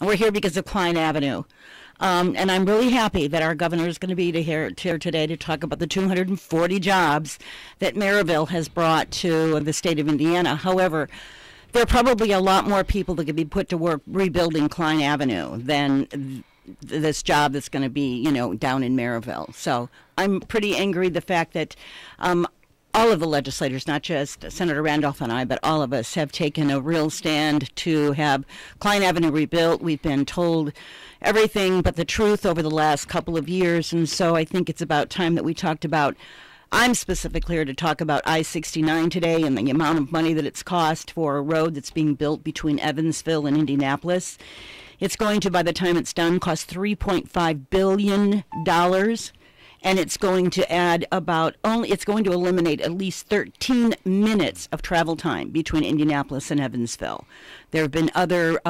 And we're here because of Klein Avenue. And I'm really happy that our governor is going to be here today to talk about the 240 jobs that Maryville has brought to the state of Indiana. However, there are probably a lot more people that could be put to work rebuilding Klein Avenue than this job that's going to be, you know, down in Maryville. So I'm pretty angry the fact that all of the legislators, not just Senator Randolph and I, but all of us have taken a real stand to have Klein Avenue rebuilt. We've been told everything but the truth over the last couple of years, and so I think it's about time that we talked about. I'm specifically here to talk about I-69 today and the amount of money that it's cost for a road that's being built between Evansville and Indianapolis. It's going to, by the time it's done, cost $3.5 billion. And it's going to add it's going to eliminate at least 13 minutes of travel time between Indianapolis and Evansville. There have been other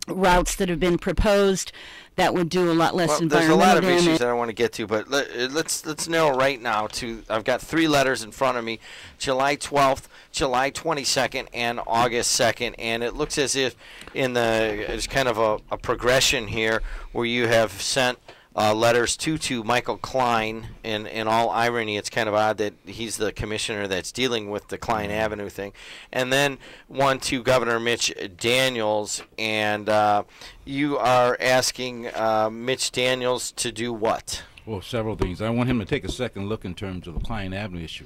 routes that have been proposed that would do a lot less environmental damage. There's a lot of issues that I want to get to, but let's narrow right now to, I've got 3 letters in front of me, July 12th, July 22nd, and August 2nd, and it looks as if there's kind of a progression here where you have sent letters to Michael Klein. In all irony, it's kind of odd that he's the commissioner that's dealing with the Klein Avenue thing. And then one to Governor Mitch Daniels, and you are asking Mitch Daniels to do what? Well, several things. I want him to take a second look in terms of the Klein Avenue issue.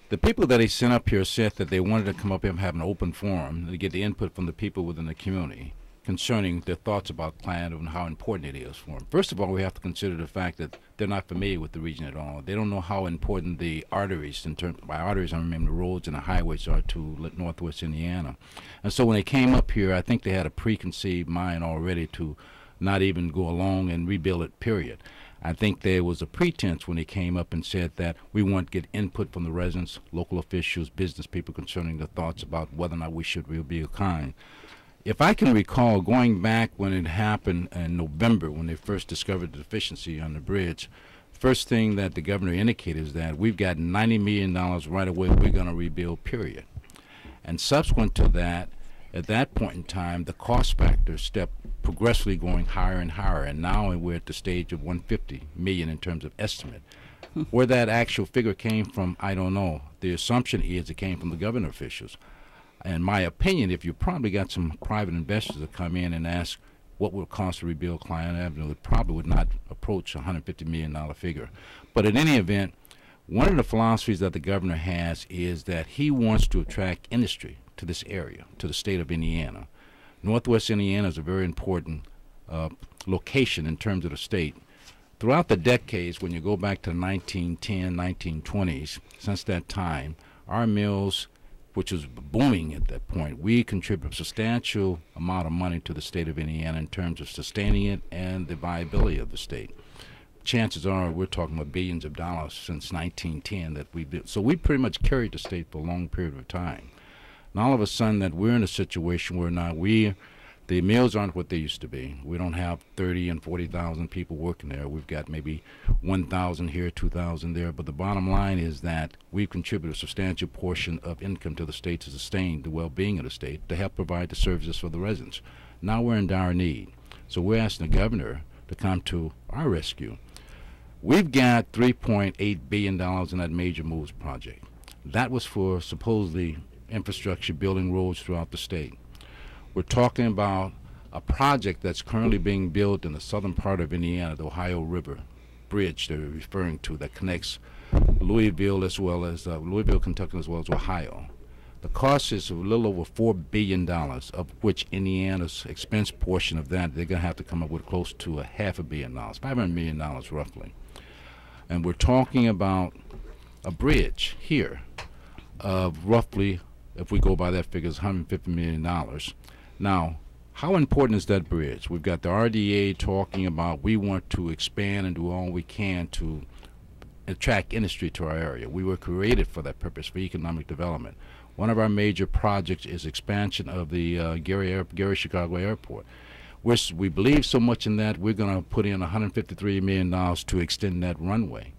The people that he sent up here said that they wanted to come up here and have an open forum to get the input from the people within the community concerning their thoughts about Klein and how important it is for them. First of all, we have to consider the fact that they're not familiar with the region at all. They don't know how important the arteries, by arteries I remember the roads and the highways, are to northwest Indiana. And so when they came up here, I think they had a preconceived mind already to not even go along and rebuild it, period. I think there was a pretense when they came up and said that we want to get input from the residents, local officials, business people concerning their thoughts about whether or not we should rebuild Klein. If I can recall, going back when it happened in November, when they first discovered the deficiency on the bridge, first thing that the governor indicated is that we've got $90 million right away we're going to rebuild, period. And subsequent to that, at that point in time, the cost factor stepped progressively going higher and higher, and now we're at the stage of $150 million in terms of estimate. Where that actual figure came from, I don't know. The assumption is it came from the governor officials. In my opinion, if you probably got some private investors that come in and ask what would it cost to rebuild Klein Avenue, it probably would not approach a $150 million figure. But in any event, one of the philosophies that the governor has is that he wants to attract industry to this area, to the state of Indiana. Northwest Indiana is a very important location in terms of the state. Throughout the decades, when you go back to the 1910, 1920s, since that time, our mills, which was booming at that point, we contribute a substantial amount of money to the state of Indiana in terms of sustaining it and the viability of the state. Chances are we're talking about billions of dollars since 1910 that we did. So we pretty much carried the state for a long period of time. And all of a sudden that we're in a situation where now the mills aren't what they used to be. We don't have 30 and 40,000 people working there. We've got maybe 1,000 here, 2,000 there. But the bottom line is that we've contributed a substantial portion of income to the state to sustain the well-being of the state, to help provide the services for the residents. Now we're in dire need. So we're asking the governor to come to our rescue. We've got $3.8 billion in that Major Moves project. That was for supposedly infrastructure, building roads throughout the state. We're talking about a project that's currently being built in the southern part of Indiana, the Ohio River Bridge they're referring to, that connects Louisville as well as Louisville, Kentucky, as well as Ohio. The cost is a little over $4 billion, of which Indiana's expense portion of that, they're going to have to come up with close to $500 million, $500 million roughly. And we're talking about a bridge here of roughly, if we go by that figure, it's $150 million. Now, how important is that bridge? We've got the RDA talking about we want to expand and do all we can to attract industry to our area. We were created for that purpose, for economic development. One of our major projects is expansion of the Gary Chicago Airport. We believe so much in that we're going to put in $153 million to extend that runway.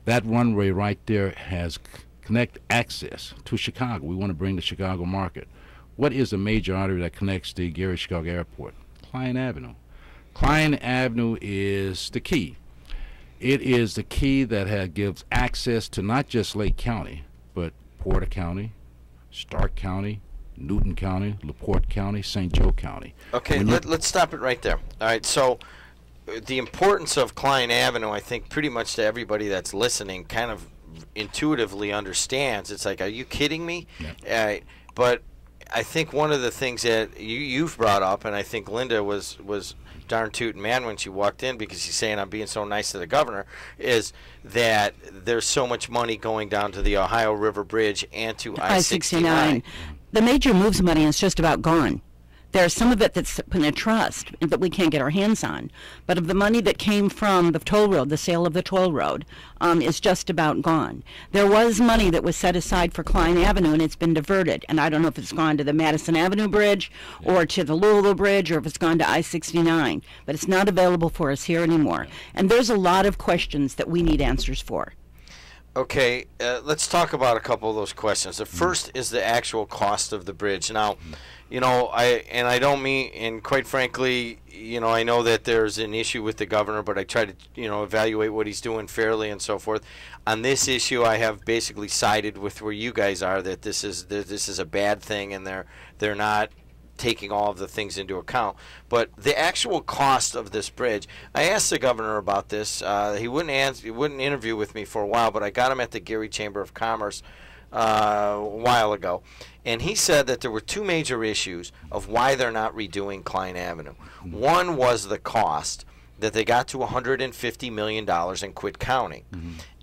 That runway right there has connect access to Chicago. We want to bring the Chicago market. What is a major artery that connects the Gary Chicago Airport? Klein Avenue. Klein Avenue is the key. It is the key that gives access to not just Lake County, but Porter County, Stark County, Newton County, LaPorte County, St. Joe County. Okay, let's stop it right there. All right, so the importance of Klein Avenue, I think pretty much to everybody that's listening kind of intuitively understands. It's like, are you kidding me? Yeah. But I think one of the things that you've brought up, and I think Linda was darn tootin' man when she walked in, because she's saying I'm being so nice to the governor, is that there's so much money going down to the Ohio River Bridge and to I-69. The major moves money is just about gone. There's some of it that's in a trust that we can't get our hands on. But of the money that came from the toll road, the sale of the toll road, is just about gone. There was money that was set aside for Klein Avenue, and it's been diverted. And I don't know if it's gone to the Madison Avenue Bridge or to the Louisville Bridge, or if it's gone to I-69. But it's not available for us here anymore. And there's a lot of questions that we need answers for. Okay, let's talk about a couple of those questions. The first is the actual cost of the bridge. Now, you know, I don't mean, and quite frankly, you know, I know that there's an issue with the governor, but I try to, you know, evaluate what he's doing fairly and so forth. On this issue, I have basically sided with where you guys are, that this is a bad thing, and they're not taking all of the things into account. But the actual cost of this bridge, I asked the governor about this. He wouldn't interview with me for a while, but I got him at the Gary Chamber of Commerce a while ago, and he said that there were two major issues of why they're not redoing Klein Avenue. One was the cost, that they got to $150 million and quit counting.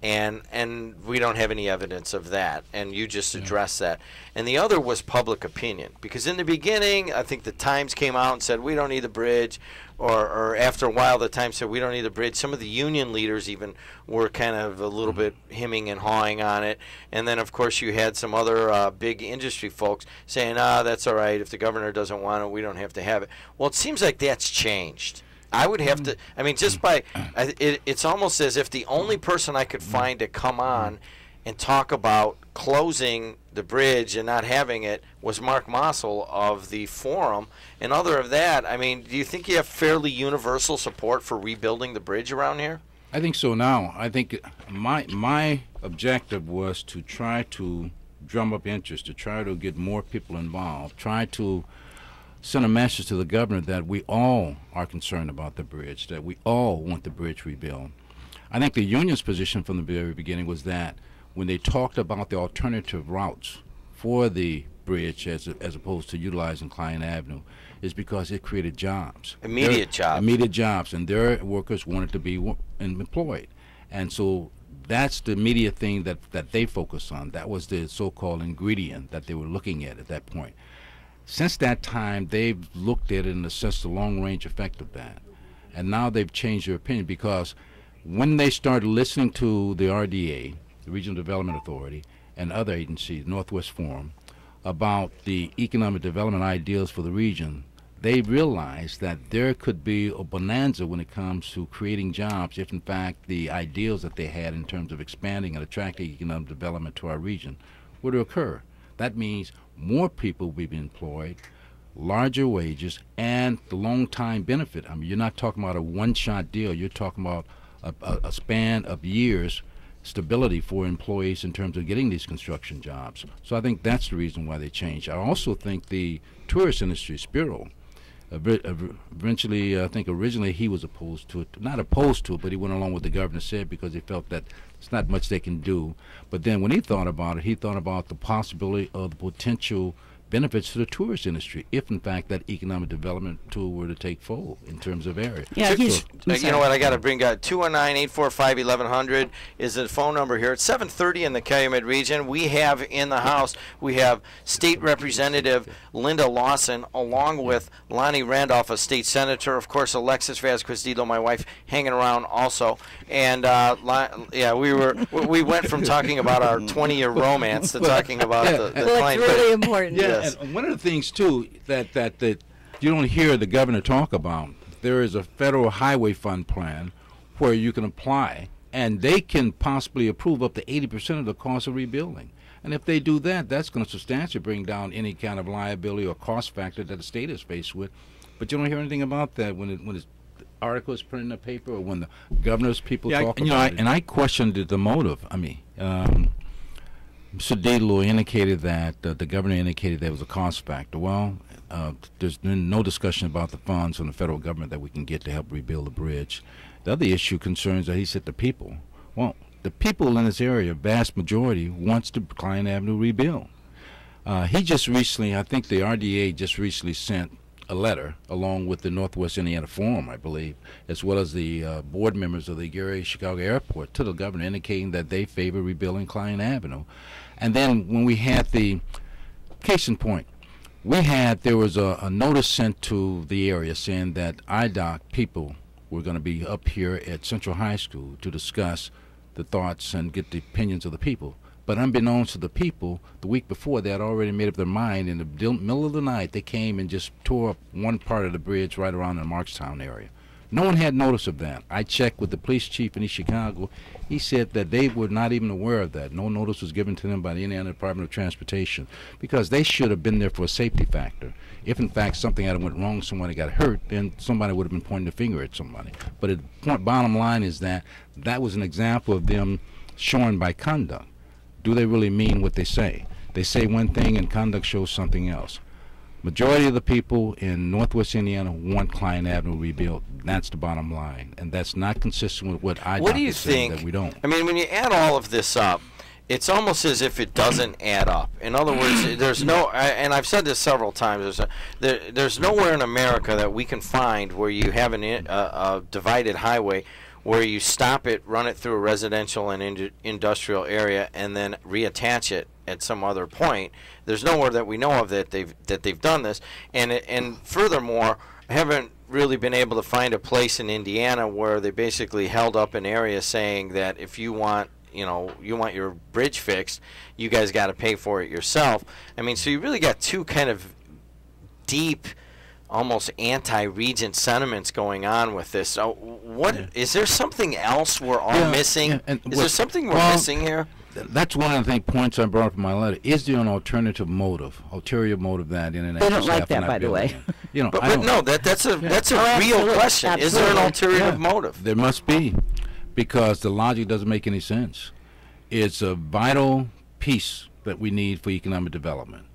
And we don't have any evidence of that, and you just addressed that. And the other was public opinion, because in the beginning, I think the Times came out and said we don't need the bridge, or after a while the Times said we don't need the bridge. Some of the union leaders even were kind of a little bit hemming and hawing on it. And then of course you had some other big industry folks saying, that's all right, if the governor doesn't want it, we don't have to have it. Well, it seems like that's changed. I would have to, I mean, just by, it's almost as if the only person I could find to come on and talk about closing the bridge and not having it was Mark Mossel of the Forum. And other of that, I mean, do you think you have fairly universal support for rebuilding the bridge around here? I think so now. I think my objective was to try to drum up interest, to try to get more people involved, try to send a message to the governor that we all are concerned about the bridge, that we all want the bridge rebuilt. I think the union's position from the very beginning was that when they talked about the alternative routes for the bridge as opposed to utilizing Klein Avenue, is because it created jobs. Immediate jobs, and their workers wanted to be employed. And so that's the immediate thing that they focused on. That was the so-called ingredient that they were looking at that point. Since that time, they've looked at it and assessed the long-range effect of that. And now they've changed their opinion, because when they started listening to the RDA, the Regional Development Authority, and other agencies, Northwest Forum, about the economic development ideals for the region, they realized that there could be a bonanza when it comes to creating jobs if, in fact, the ideals that they had in terms of expanding and attracting economic development to our region were to occur. That means more people will be employed, larger wages, and the long-time benefit. I mean, you're not talking about a one-shot deal. You're talking about a span of years stability for employees in terms of getting these construction jobs. So I think that's the reason why they changed. I also think the tourist industry, Spiro, eventually, I think originally he was opposed to it. Not opposed to it, but he went along with the governor said, because he felt that there's not much they can do. But then when he thought about it, he thought about the possibility of the potential benefits to the tourist industry if, in fact, that economic development tool were to take fold in terms of area. Yeah, you know what, I got to bring out 219-845-1100 is the phone number here. It's 7:30 in the Calumet region. We have in the House, we have State Representative Linda Lawson, along with Lonnie Randolph, a state senator. Of course, Alexis Vasquez-Dito, my wife, hanging around also. And yeah, we went from talking about our 20-year romance to talking about the client. It's really important. Yeah. And one of the things, too, that you don't hear the governor talk about, there is a federal highway fund plan where you can apply, and they can possibly approve up to 80% of the cost of rebuilding. And if they do that, that's going to substantially bring down any kind of liability or cost factor that the state is faced with But you don't hear anything about that when the article is printed in the paper or when the governor's people talk about it. And I questioned the motive. I mean, Mr. Delo indicated that the governor indicated there was a cost factor. Well, there's been no discussion about the funds from the federal government that we can get to help rebuild the bridge. The other issue concerns that he said the people. Well, the people in this area, vast majority, wants the Klein Avenue rebuild. He just recently, I think the RDA just recently sent a letter along with the Northwest Indiana Forum, I believe, as well as the board members of the Gary Chicago Airport to the governor indicating that they favor rebuilding Klein Avenue. And then when we had the case in point, there was a notice sent to the area saying that IDOC people were going to be up here at Central High School to discuss the thoughts and get the opinions of the people. But unbeknownst to the people, the week before they had already made up their mind. In the middle of the night, they came and just tore up one part of the bridge right around the Markstown area. No one had notice of that. I checked with the police chief in East Chicago. He said that they were not even aware of that. No notice was given to them by the Indiana Department of Transportation because they should have been there for a safety factor. If, in fact, something had went wrong, somebody got hurt, then somebody would have been pointing the finger at somebody. But the bottom line is that that was an example of them showing by conduct. Do they really mean what they say? They say one thing and conduct shows something else. Majority of the people in Northwest Indiana want Klein Avenue rebuilt. That's the bottom line, and that's not consistent with what I think that we don't. I mean, when you add all of this up, it's almost as if it doesn't add up. In other words, there's no, and I've said this several times, there's nowhere in America that we can find where you have a divided highway where you stop it, run it through a residential and industrial area, and then reattach it at some other point. There's nowhere that we know of that they've done this, and furthermore, I haven't really been able to find a place in Indiana where they basically held up an area saying that if you want your bridge fixed, you guys got to pay for it yourself. I mean, so you really got two kind of deep, almost anti-Regent sentiments going on with this. So is there something else we're all missing? Yeah, is there something we're missing here? That's one of the points I brought up in my letter. Is there an alternative motive, ulterior motive that international They don't like that, by the way. But no, that's a real question. Absolutely. Is there an ulterior motive? There must be, because the logic doesn't make any sense. It's a vital piece that we need for economic development.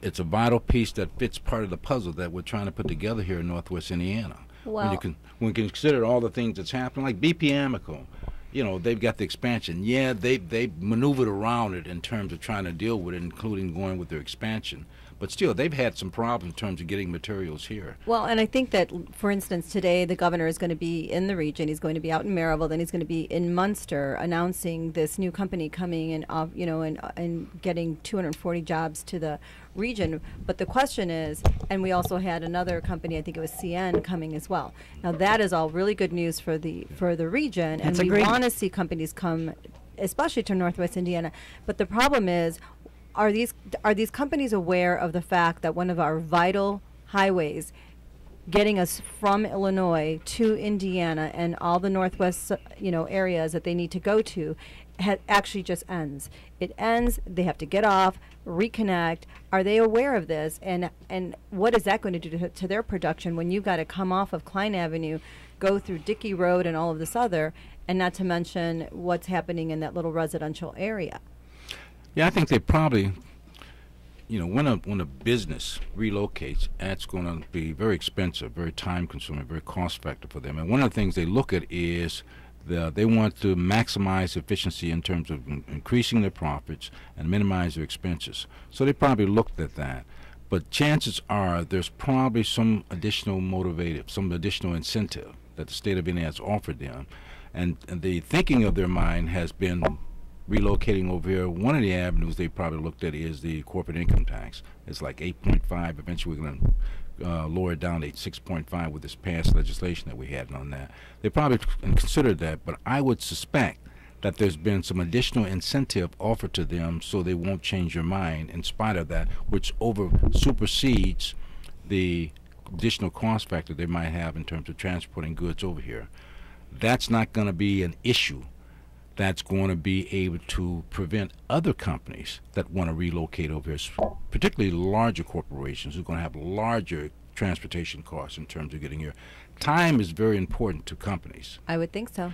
It's a vital piece that fits part of the puzzle that we're trying to put together here in Northwest Indiana. Well, when you consider all the things that's happening, like BP Amico, they've got the expansion. Yeah, they maneuvered around it in terms of trying to deal with it, including going with their expansion. But still, they've had some problems in terms of getting materials here. Well, and I think that, for instance, today the governor is going to be in the region. He's going to be out in Maryville. Then he's going to be in Munster announcing this new company coming and and getting 240 jobs to the region. But the question is, and we also had another company, I think it was CN, coming as well. Now that is all really good news for the region, and we want to see companies come, especially to Northwest Indiana. But the problem is, are these companies aware of the fact that one of our vital highways getting us from Illinois to Indiana and all the Northwest areas that they need to go to actually just ends? It ends, they have to get off, reconnect. Are they aware of this? And what is that going to do to their production when you've got to come off of Klein Avenue, go through Dickey Road and all of this other, and not to mention what's happening in that little residential area? Yeah, I think they probably, when a business relocates, that's going to be very expensive, very time-consuming, very cost-effective for them. And one of the things they look at is they want to maximize efficiency in terms of increasing their profits and minimize their expenses. So they probably looked at that. But chances are there's probably some additional motivative, some additional incentive that the state of Indiana has offered them. And the thinking of their mind has been relocating over here. One of the avenues they probably looked at is the corporate income tax. It's like 8.5. Eventually we're going to lower it down to 6.5 with this past legislation that we had on that. They probably considered that, but I would suspect that there's been some additional incentive offered to them so they won't change their mind in spite of that, which supersedes the additional cost factor they might have in terms of transporting goods over here. That's not going to be an issue that's going to be able to prevent other companies that want to relocate over here, particularly larger corporations who are going to have larger transportation costs in terms of getting here. Time is very important to companies. I would think so.